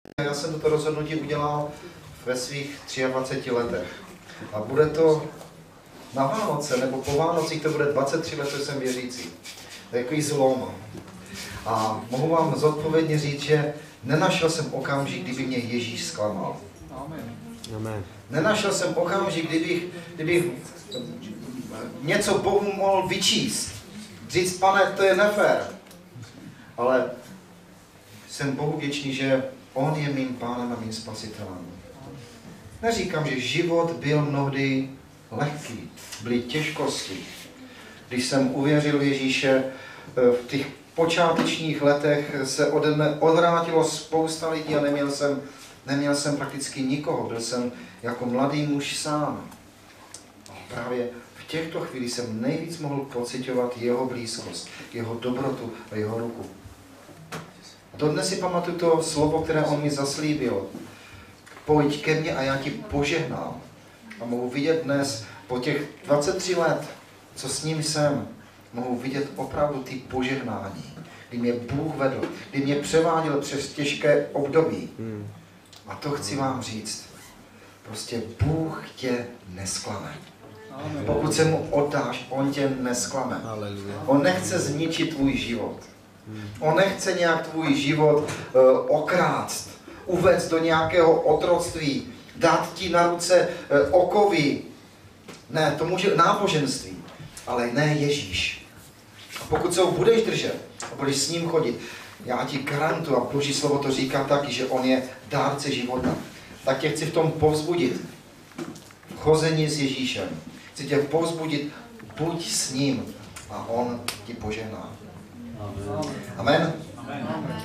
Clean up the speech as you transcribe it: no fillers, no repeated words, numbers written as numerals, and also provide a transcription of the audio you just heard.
Já jsem toto rozhodnutí udělal ve svých 23 letech. A bude to na Vánoce, nebo po Vánocích to bude 23 let, co jsem věřící. To je takový zlom. A mohu vám zodpovědně říct, že nenašel jsem okamžik, kdyby mě Ježíš zklamal. Amen. Nenašel jsem okamžik, kdybych něco Bohu mohl vyčíst. Říct, Pane, to je nefér. Ale jsem Bohu vděčný, že On je mým Pánem a mým Spasitelem. Neříkám, že život byl mnohdy lehký, byly těžkosti. Když jsem uvěřil v Ježíše, v těch počátečních letech se ode mne odvrátilo spousta lidí a neměl jsem prakticky nikoho. Byl jsem jako mladý muž sám. A právě v těchto chvílích jsem nejvíc mohl pociťovat jeho blízkost, jeho dobrotu a jeho ruku. A dodnes si pamatuju to slovo, které on mi zaslíbil. Pojď ke mně a já ti požehnám. A mohu vidět dnes, po těch 23 let, co s ním jsem, mohu vidět opravdu ty požehnání, kdy mě Bůh vedl, kdy mě převáděl přes těžké období. A to chci vám říct. Prostě Bůh tě nesklame. Pokud se mu oddáš, on tě nesklame. On nechce zničit tvůj život. On nechce nějak tvůj život okrást, uvést do nějakého otroctví, dát ti na ruce okovy. Ne, to může náboženství, ale ne Ježíš. A pokud se ho budeš držet a budeš s ním chodit, já ti garantuju, a Boží slovo to říká taky, že on je dárce života, tak tě chci v tom povzbudit. V chození s Ježíšem. Chci tě povzbudit, buď s ním a on ti požehná. Amen. Amen.